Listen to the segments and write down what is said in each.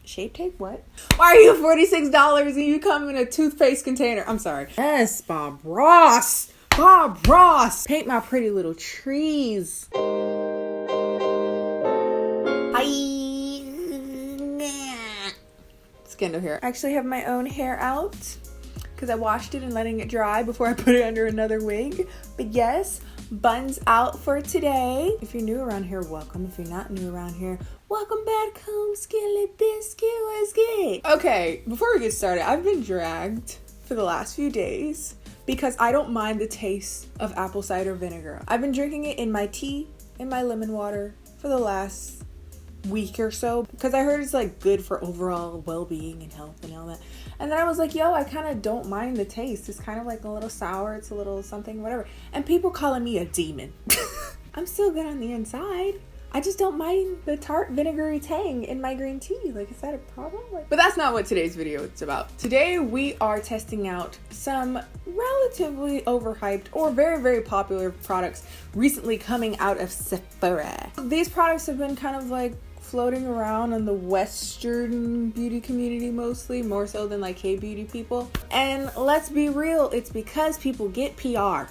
Shape tape? What? Why are you $46 and you come in a toothpaste container? I'm sorry. Yes, Bob Ross. Bob Ross. Paint my pretty little trees. Hi. Kendall here. I actually have my own hair out because I washed it and letting it dry before I put it under another wig. But yes, buns out for today. If you're new around here, welcome. If you're not new around here, welcome back home, Skilly Biscuit. What's good? Okay, before we get started, I've been dragged for the last few days because I don't mind the taste of apple cider vinegar. I've been drinking it in my tea, in my lemon water for the last week or so because I heard it's like good for overall well-being and health and all that. And then I was like, yo, I kind of don't mind the taste. It's kind of like a little sour, it's a little something, whatever. And people calling me a demon. I'm still good on the inside. I just don't mind the tart vinegary tang in my green tea. Like, is that a problem? But that's not what today's video is about. Today we are testing out some relatively overhyped or very, very popular products recently coming out of Sephora. These products have been kind of like floating around in the Western beauty community mostly, more so than like K-beauty people. And let's be real, it's because people get PR.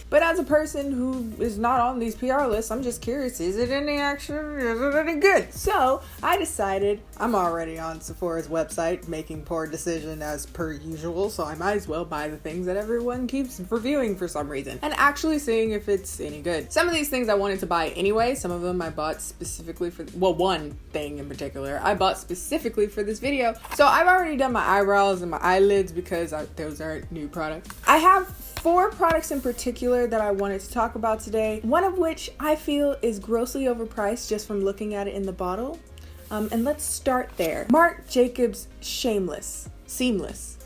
But as a person who is not on these PR lists, I'm just curious, is it any action? Is it any good? So I decided I'm already on Sephora's website making poor decision as per usual, so I might as well buy the things that everyone keeps reviewing for some reason and actually seeing if it's any good. Some of these things I wanted to buy anyway. Some of them I bought specifically for, well, one thing in particular I bought specifically for this video. So I've already done my eyebrows and my eyelids because those aren't new products. I have 4 products in particular that I wanted to talk about today, one of which I feel is grossly overpriced just from looking at it in the bottle. And let's start there. Marc Jacobs Seamless. It's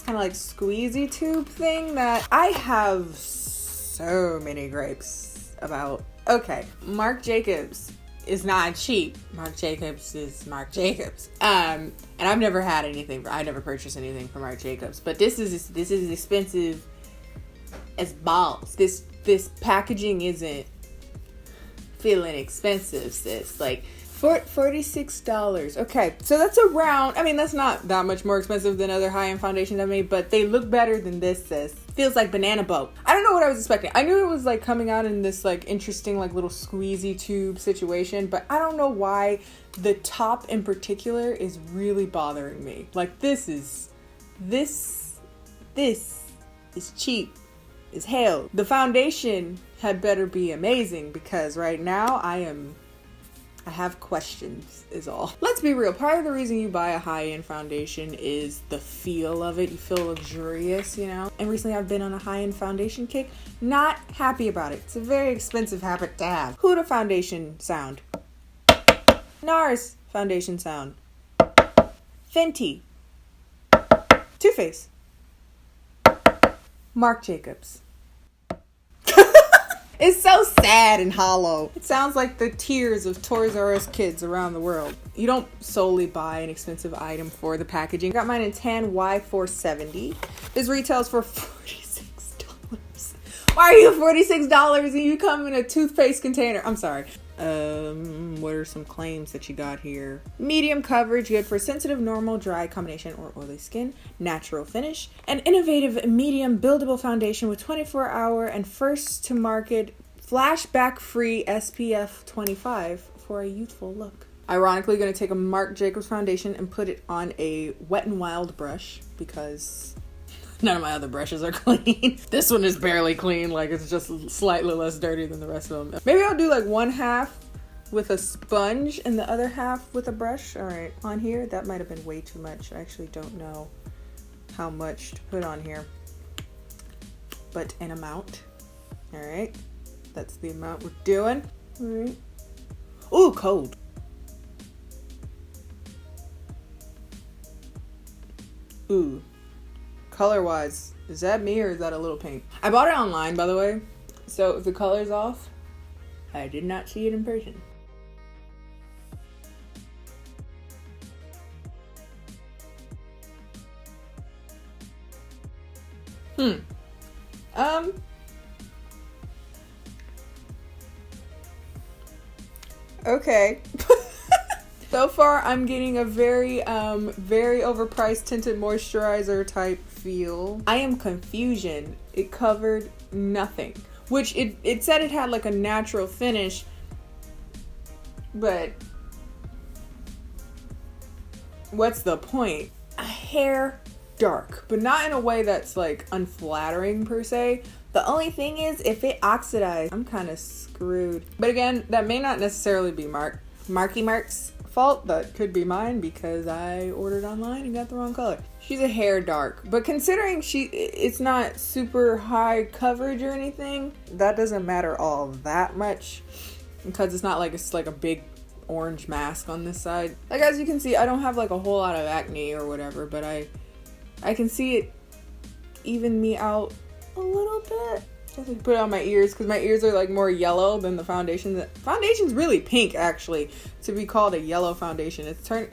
kind of like squeezy tube thing that I have so many gripes about. Okay, Marc Jacobs is not cheap. Marc Jacobs is Marc Jacobs. And I've never had anything. I never purchased anything from Marc Jacobs. But this is expensive as balls. This packaging isn't feeling expensive, sis. Like $46. Okay, so that's around. I mean, that's not that much more expensive than other high-end foundations I made, but they look better than this, sis. Feels like banana boat. I don't know what I was expecting. I knew it was like coming out in this like interesting like little squeezy tube situation, but I don't know why the top in particular is really bothering me. Like this is cheap as hell. The foundation had better be amazing because right now I have questions is all. Let's be real. Part of the reason you buy a high-end foundation is the feel of it. You feel luxurious, you know? And recently I've been on a high-end foundation kick. Not happy about it. It's a very expensive habit to have. Huda foundation sound. NARS foundation sound. Fenty. Too Faced. Marc Jacobs. It's so sad and hollow. It sounds like the tears of Toys R Us kids around the world. You don't solely buy an expensive item for the packaging. I got mine in tan Y470. This retails for $46. Why are you $46 and you come in a toothpaste container? I'm sorry. What are some claims that you got here? Medium coverage, good for sensitive, normal, dry, combination, or oily skin. Natural finish. An innovative medium buildable foundation with 24-hour and first to market flashback-free SPF 25 for a youthful look. Ironically, going to take a Marc Jacobs foundation and put it on a Wet n Wild brush because none of my other brushes are clean. This one is barely clean, like it's just slightly less dirty than the rest of them. Maybe I'll do like one half with a sponge and the other half with a brush. All right, on here, that might have been way too much. I actually don't know how much to put on here, but an amount. All right, that's the amount we're doing. All right. Ooh, cold. Ooh. Color wise, is that me or is that a little pink? I bought it online, by the way, so if the color's off, I did not see it in person. Okay. So far, I'm getting a very overpriced tinted moisturizer type feel. I am confusion. It covered nothing, which it said it had like a natural finish, but what's the point? Hair dark, but not in a way that's like unflattering per se. The only thing is, if it oxidized, I'm kind of screwed. But again, that may not necessarily be Marky Mark's fault. That could be mine because I ordered online and got the wrong color. She's a hair dark, but considering it's not super high coverage or anything, that doesn't matter all that much because it's not like it's like a big orange mask on this side. Like, as you can see, I don't have like a whole lot of acne or whatever, but I can see it even me out a little bit. I have to put it on my ears because my ears are like more yellow than the foundation. The foundation's really pink, actually, to be called a yellow foundation. It's like,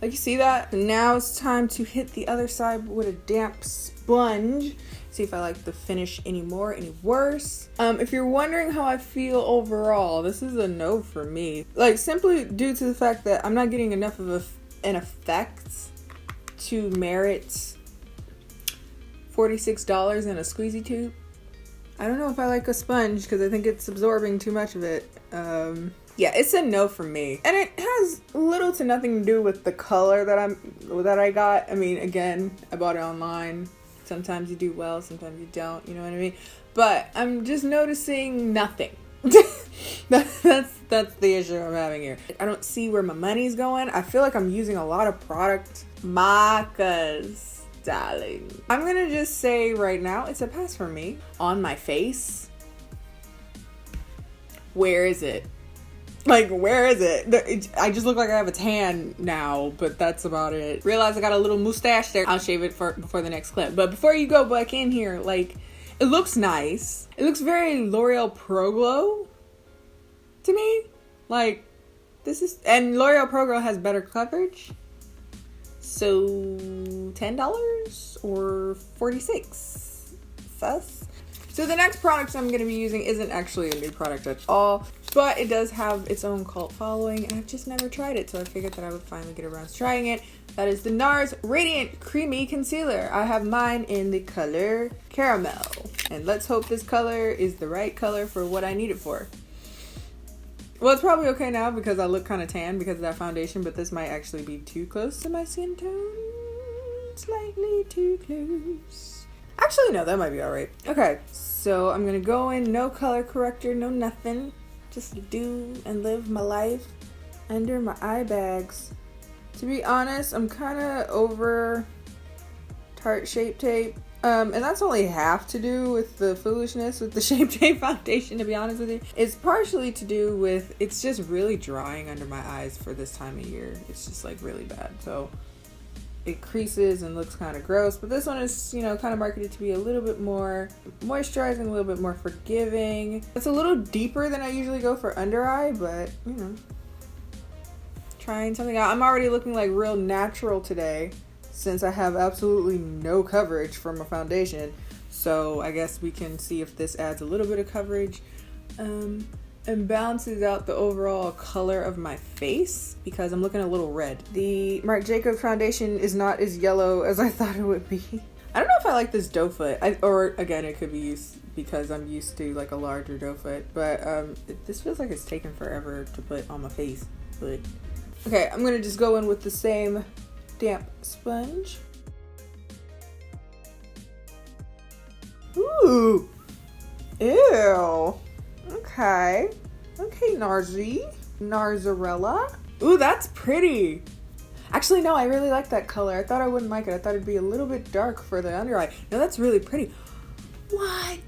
you see that? And now it's time to hit the other side with a damp sponge. See if I like the finish any worse. If you're wondering how I feel overall, this is a no for me. Like, simply due to the fact that I'm not getting enough of an effect to merit $46 in a squeezy tube. I don't know if I like a sponge because I think it's absorbing too much of it. Yeah, it's a no for me. And it has little to nothing to do with the color that I got. I mean, again, I bought it online. Sometimes you do well, sometimes you don't, you know what I mean? But I'm just noticing nothing. That's the issue I'm having here. I don't see where my money's going. I feel like I'm using a lot of product markers, darling. I'm gonna just say right now, it's a pass for me. On my face, where is it? Like, where is it? I just look like I have a tan now, but that's about it. Realize I got a little mustache there. I'll shave it before the next clip. But before you go back in here, like, it looks nice. It looks very L'Oreal Pro Glow to me. Like, and L'Oreal Pro Glow has better coverage. So, $10 or $46. Sus. So the next product I'm going to be using isn't actually a new product at all, but it does have its own cult following, and I've just never tried it, so I figured that I would finally get around to trying it. That is the NARS Radiant Creamy Concealer. I have mine in the color Caramel, and let's hope this color is the right color for what I need it for. Well, it's probably okay now because I look kind of tan because of that foundation, but this might actually be too close to my skin tone. Slightly too close. Actually, no, that might be alright. Okay, so I'm gonna go in, no color corrector, no nothing. Just do and live my life under my eye bags. To be honest, I'm kind of over Tarte Shape Tape. And that's only half to do with the foolishness with the Shape Tape foundation, to be honest with you. It's partially to do with, it's just really drying under my eyes for this time of year. It's just like really bad. So it creases and looks kind of gross, but this one is, you know, kind of marketed to be a little bit more moisturizing, a little bit more forgiving. It's a little deeper than I usually go for under eye, but you know, trying something out. I'm already looking like real natural today since I have absolutely no coverage from a foundation. So I guess we can see if this adds a little bit of coverage and balances out the overall color of my face because I'm looking a little red. The Marc Jacobs foundation is not as yellow as I thought it would be. I don't know if I like this doe foot, or again, it could be used because I'm used to like a larger doe foot, but this feels like it's taken forever to put on my face. But okay, I'm gonna just go in with the same damp sponge. Ooh, ew. Okay, Narzarella. Ooh, that's pretty. Actually, no, I really like that color. I thought I wouldn't like it. I thought it'd be a little bit dark for the under eye. No, that's really pretty. What?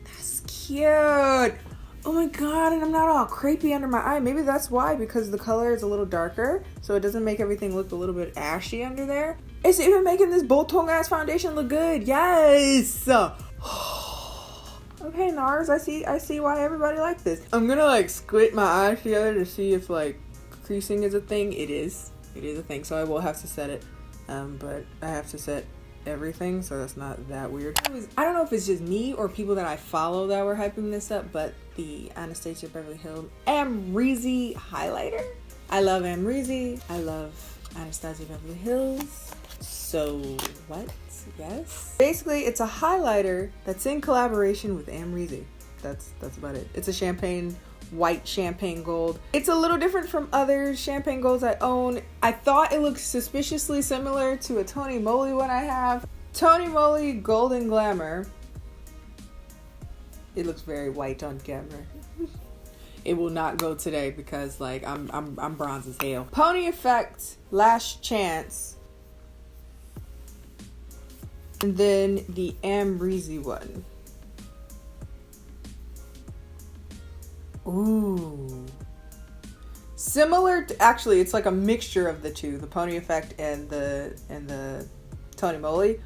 That's cute. Oh my god, and I'm not all crepey under my eye. Maybe that's why, because the color is a little darker, so it doesn't make everything look a little bit ashy under there. It's even making this Boltong ass foundation look good. Yes. Okay, NARS, I see why everybody likes this. I'm gonna like squint my eyes together to see if like creasing is a thing. It is a thing, so I will have to set it. But I have to set everything, so that's not that weird. I don't know if it's just me or people that I follow that were hyping this up, but the Anastasia Beverly Hills Amrezy highlighter I love Amrezy. I love Anastasia Beverly Hills. So what? Yes. Basically, it's a highlighter that's in collaboration with Amrezy. That's about it. It's a white champagne gold. It's a little different from other champagne golds I own. I thought it looked suspiciously similar to a Tony Moly one I have. Tony Moly Golden Glamour. It looks very white on camera. It will not go today because like I'm bronze as hell. Pony Effect Last Chance. And then the Amrezy one. Ooh. Similar to, actually it's like a mixture of the two, the Pony Effect and the Tony Moly,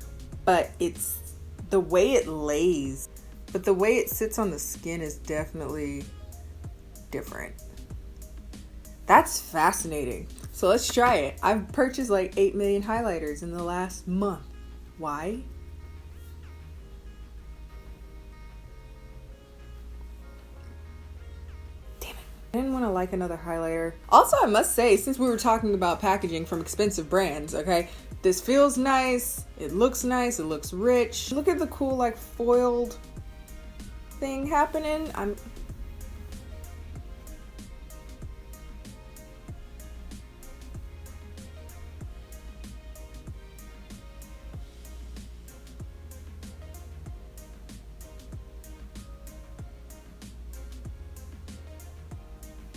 but it's the way it lays. But the way it sits on the skin is definitely different. That's fascinating. So let's try it. I've purchased like 8 million highlighters in the last month. Why? Damn it. I didn't want to like another highlighter. Also, I must say, since we were talking about packaging from expensive brands, okay, this feels nice. It looks nice. It looks rich. Look at the cool like foiled thing happening.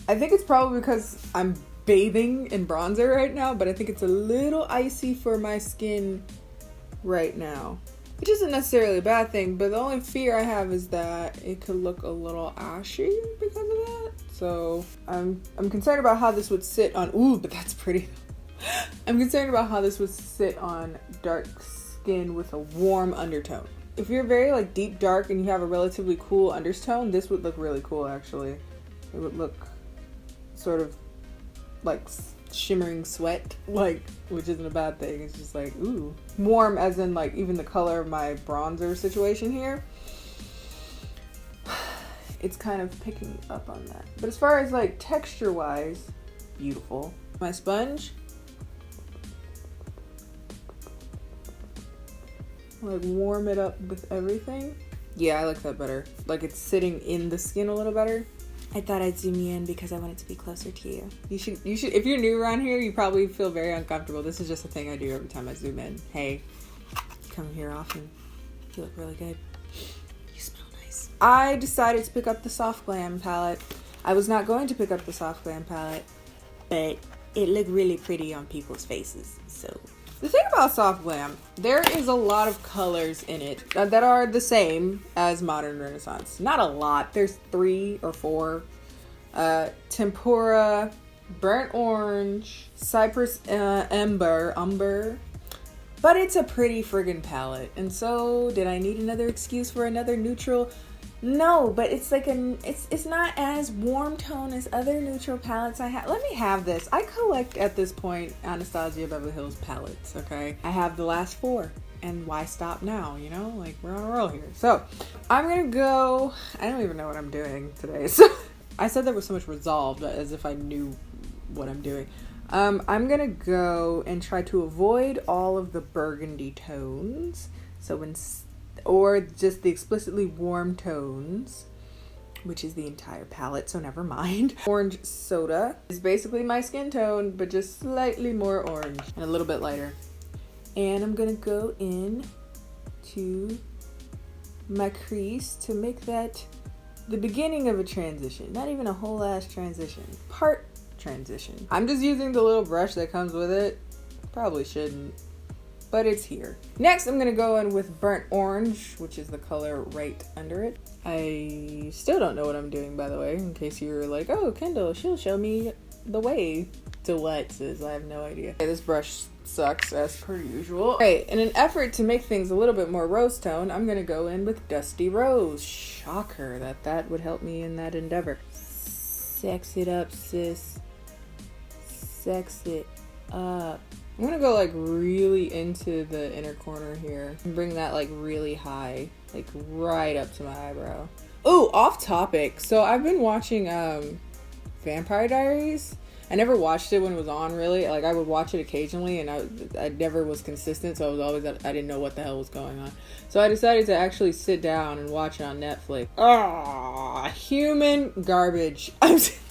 I think it's probably because I'm bathing in bronzer right now, but I think it's a little icy for my skin right now. Which isn't necessarily a bad thing, but the only fear I have is that it could look a little ashy because of that. So I'm concerned about how this would sit on, ooh, but that's pretty. I'm concerned about how this would sit on dark skin with a warm undertone. If you're very like deep dark and you have a relatively cool undertone, this would look really cool actually. It would look sort of like shimmering sweat, like, which isn't a bad thing. It's just like, ooh. Warm as in like even the color of my bronzer situation here. It's kind of picking up on that. But as far as like texture wise, beautiful. My sponge, like warm it up with everything. Yeah, I like that better. Like it's sitting in the skin a little better. I thought I'd zoom you in because I wanted to be closer to you. You should, if you're new around here, you probably feel very uncomfortable. This is just a thing I do every time I zoom in. Hey, come here often. You look really good. You smell nice. I decided to pick up the Soft Glam palette. I was not going to pick up the Soft Glam palette, but it looked really pretty on people's faces, so. The thing about Soft Glam, there is a lot of colors in it that are the same as Modern Renaissance. Not a lot. There's 3 or 4. Tempura, Burnt Orange, Cypress Umber. But it's a pretty friggin' palette. And so, did I need another excuse for another neutral? No, but it's like it's not as warm tone as other neutral palettes I have. Let me have this. I collect at this point Anastasia Beverly Hills palettes, okay? I have the last 4, and why stop now, you know? Like, we're on a roll here. So, I'm gonna go, I don't even know what I'm doing today. So, I said there was so much resolved as if I knew what I'm doing. I'm gonna go and try to avoid all of the burgundy tones. So, or just the explicitly warm tones, which is the entire palette, so never mind. Orange Soda is basically my skin tone, but just slightly more orange and a little bit lighter. And I'm gonna go in to my crease to make that the beginning of a transition. Not even a whole ass transition, part transition. I'm just using the little brush that comes with it. Probably shouldn't, but it's here. Next, I'm gonna go in with Burnt Orange, which is the color right under it. I still don't know what I'm doing, by the way, in case you're like, oh, Kendall, she'll show me the way to what, sis. I have no idea. Okay, this brush sucks, as per usual. Okay, in an effort to make things a little bit more rose tone, I'm gonna go in with Dusty Rose. Shocker that would help me in that endeavor. Sex it up, sis. Sex it up. I'm gonna go like really into the inner corner here and bring that like really high, like right up to my eyebrow. Oh, off topic. So I've been watching Vampire Diaries, I never watched it when it was on, really. Like, I would watch it occasionally, and I never was consistent, so I was always, I didn't know what the hell was going on. So I decided to actually sit down and watch it on Netflix. Human garbage.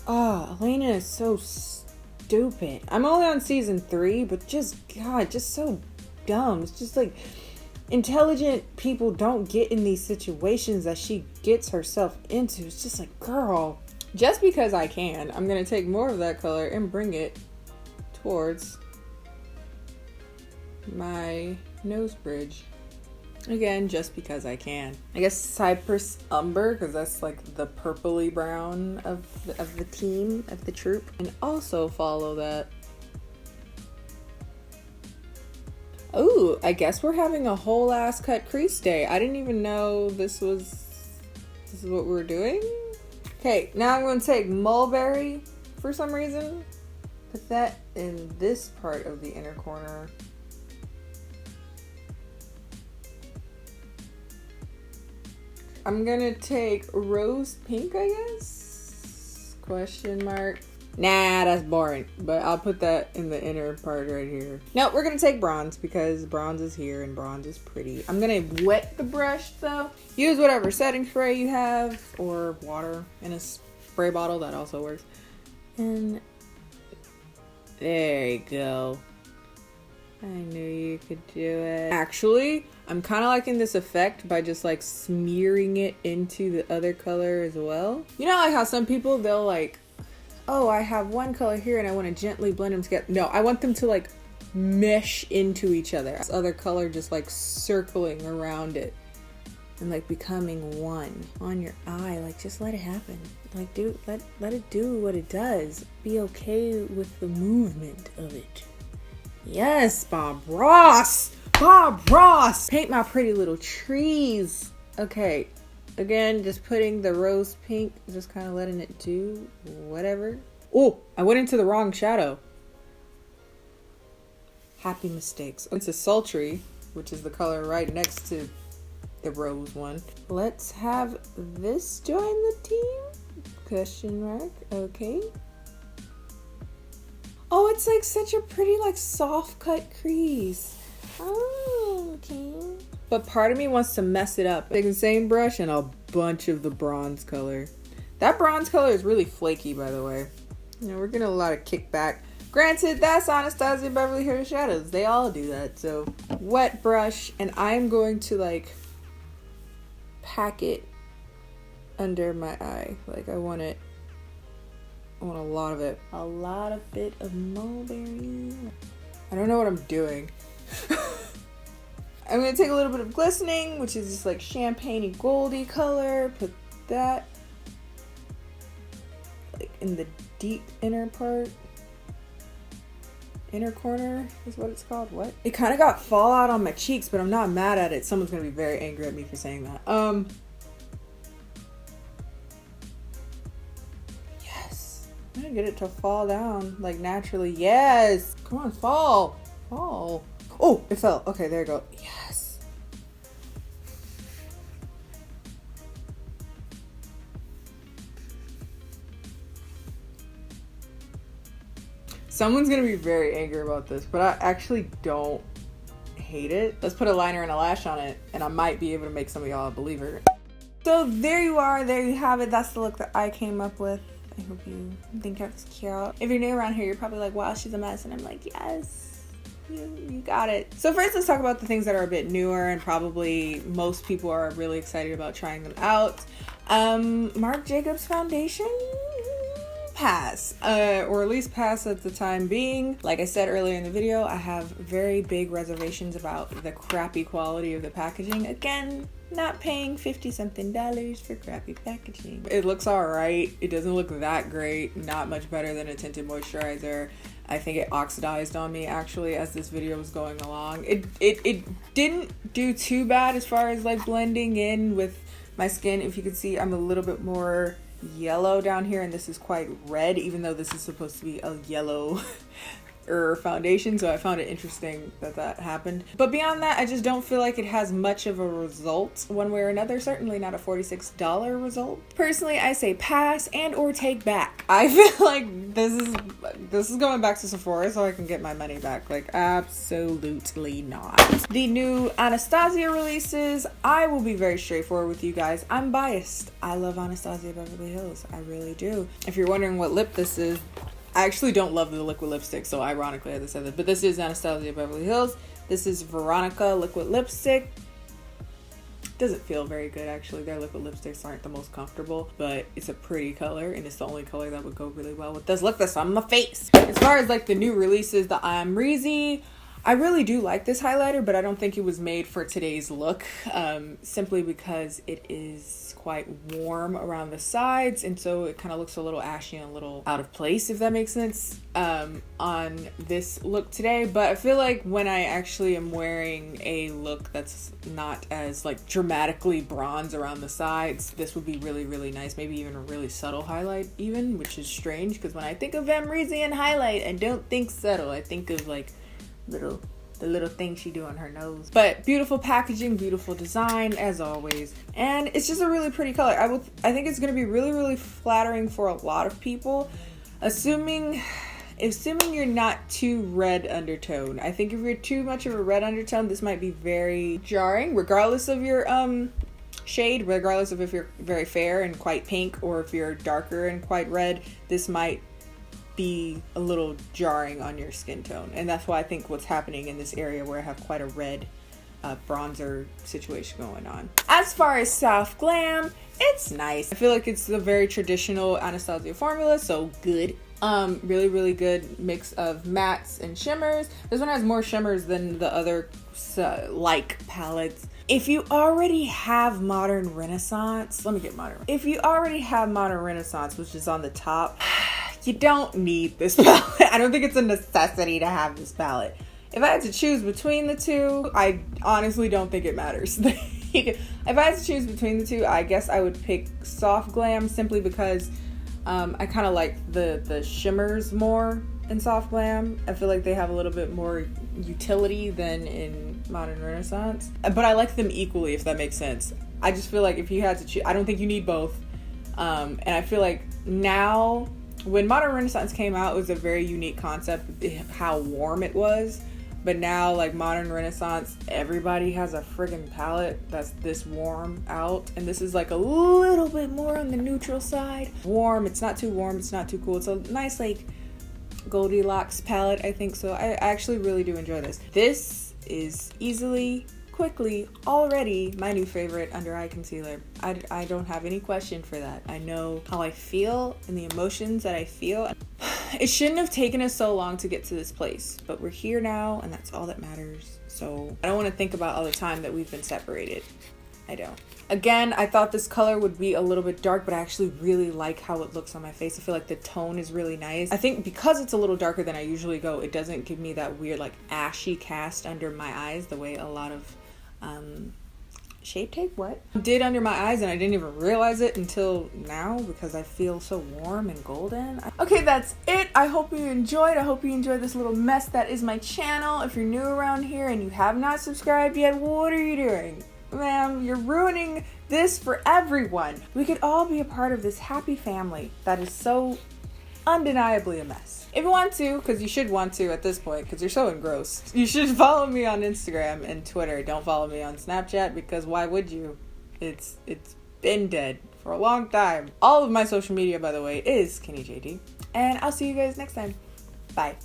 Elena is so stupid. I'm only on season 3, but just, God, just so dumb. It's just like, intelligent people don't get in these situations that she gets herself into. It's just like, girl, just because I can, I'm gonna take more of that color and bring it towards my nose bridge. Again, just because I can. I guess Cypress Umber, because that's like the purpley brown of the team, of the troop. And also follow that. Oh, I guess we're having a whole ass cut crease day. I didn't even know this is what we were doing. Okay, now I'm going to take Mulberry for some reason. Put that in this part of the inner corner. I'm gonna take Rose Pink, I guess? Question mark. Nah, that's boring. But I'll put that in the inner part right here. No, we're gonna take bronze because bronze is here and bronze is pretty. I'm gonna wet the brush though. Use whatever setting spray you have or water in a spray bottle. That also works. And there you go. I knew you could do it. Actually, I'm kind of liking this effect by just like smearing it into the other color as well. You know, like how some people, they'll like, oh, I have one color here and I want to gently blend them together. No, I want them to like mesh into each other. This other color just like circling around it and like becoming one on your eye. Like, just let it happen. Like, let it do what it does. Be okay with the movement of it. Yes, Bob Ross! Bob Ross! Paint my pretty little trees. Okay, again, just putting the rose pink, just kind of letting it do whatever. Oh, I went into the wrong shadow. Happy mistakes. It's a sultry, which is the color right next to the rose one. Let's have this join the team? Question mark. Okay. Oh, it's like such a pretty, like, soft cut crease. Oh, okay. But part of me wants to mess it up. Take the same brush and a bunch of the bronze color. That bronze color is really flaky, by the way. You know, we're getting a lot of kickback. Granted, that's Anastasia Beverly Hills Shadows. They all do that. So, wet brush, and I'm going to, like, pack it under my eye. Like, I want a lot of it. A lot of bit of mulberry. I don't know what I'm doing. I'm gonna take a little bit of glistening, which is just like champagne-y goldy color. Put that like in the deep inner part. Inner corner is what it's called. What? It kind of got fallout on my cheeks, but I'm not mad at it. Someone's gonna be very angry at me for saying that. I'm gonna get it to fall down like naturally. Yes, come on, fall. Oh, it fell. Okay, there you go. Yes. Someone's gonna be very angry about this, but I actually don't hate it. Let's put a liner and a lash on it, and I might be able to make some of y'all a believer. So there you are. There you have it. That's the look that I came up with. I hope you think it's cute. If you're new around here, you're probably like, wow, she's a mess. And I'm like, yes, you got it. So first, let's talk about the things that are a bit newer and probably most people are really excited about trying them out. Marc Jacobs foundation, pass. Or at least pass at the time being. Like I said earlier in the video, I have very big reservations about the crappy quality of the packaging. Again, not paying $50-something for crappy packaging. It looks alright. It doesn't look that great. Not much better than a tinted moisturizer. I think it oxidized on me actually as this video was going along. It didn't do too bad as far as like blending in with my skin. If you can see, I'm a little bit more yellow down here and this is quite red, even though this is supposed to be a yellow foundation, so I found it interesting that that happened. But beyond that, I just don't feel like it has much of a result one way or another. Certainly not a $46 result. Personally, I say pass and or take back. I feel like this is going back to Sephora so I can get my money back. Like, absolutely not. The new Anastasia releases, I will be very straightforward with you guys. I'm biased. I love Anastasia Beverly Hills. I really do. If you're wondering what lip this is, I actually don't love the liquid lipstick, so ironically I had to say that. But this is Anastasia Beverly Hills. This is Veronica liquid lipstick. Doesn't feel very good, actually. Their liquid lipsticks aren't the most comfortable, but it's a pretty color, and it's the only color that would go really well with this. Look this on my face. As far as like the new releases, the Amrezy, I really do like this highlighter, but I don't think it was made for today's look, simply because it is quite warm around the sides, and so it kind of looks a little ashy and a little out of place, if that makes sense, on this look today. But I feel like when I actually am wearing a look that's not as like dramatically bronze around the sides, this would be really, really nice. Maybe even a really subtle highlight even, which is strange because when I think of Amrezy and highlight, I don't think subtle. I think of like the little thing she do on her nose. But beautiful packaging, beautiful design as always, and it's just a really pretty color. I think it's going to be really, really flattering for a lot of people, assuming you're not too red undertone. I think if you're too much of a red undertone, this might be very jarring, regardless of your shade, regardless of if you're very fair and quite pink or if you're darker and quite red. This might be a little jarring on your skin tone, and that's why I think what's happening in this area where I have quite a red bronzer situation going on. As far as soft glam, it's nice. I feel like it's a very traditional Anastasia formula, so good. Really, really good mix of mattes and shimmers. This one has more shimmers than the other like palettes. If you already have Modern Renaissance, if you already have Modern Renaissance, which is on the top, you don't need this palette. I don't think it's a necessity to have this palette. If I had to choose between the two, I honestly don't think it matters. If I had to choose between the two, I guess I would pick Soft Glam simply because I kind of like the shimmers more in Soft Glam. I feel like they have a little bit more utility than in Modern Renaissance. But I like them equally, if that makes sense. I just feel like if you had to choose, I don't think you need both. And I feel like now, when Modern Renaissance came out, it was a very unique concept, how warm it was. But now, like Modern Renaissance, everybody has a friggin' palette that's this warm out. And this is like a little bit more on the neutral side. Warm, it's not too warm, it's not too cool. It's a nice like Goldilocks palette, I think. So I actually really do enjoy this. This is quickly already my new favorite under eye concealer. I don't have any question for that. I know how I feel and the emotions that I feel. It shouldn't have taken us so long to get to this place, but we're here now and that's all that matters. So I don't want to think about all the time that we've been separated. I don't. Again, I thought this color would be a little bit dark, but I actually really like how it looks on my face. I feel like the tone is really nice. I think because it's a little darker than I usually go, it doesn't give me that weird like ashy cast under my eyes the way a lot of Shape Tape did under my eyes, and I didn't even realize it until now because I feel so warm and golden. Okay, that's it. I hope you enjoyed. I hope you enjoyed this little mess that is my channel. If you're new around here and you have not subscribed yet, what are you doing? Ma'am, you're ruining this for everyone. We could all be a part of this happy family that is so undeniably a mess. If you want to, because you should want to at this point, because you're so engrossed, you should follow me on Instagram and Twitter. Don't follow me on Snapchat, because why would you? It's been dead for a long time. All of my social media, by the way, is KennieJD. And I'll see you guys next time. Bye.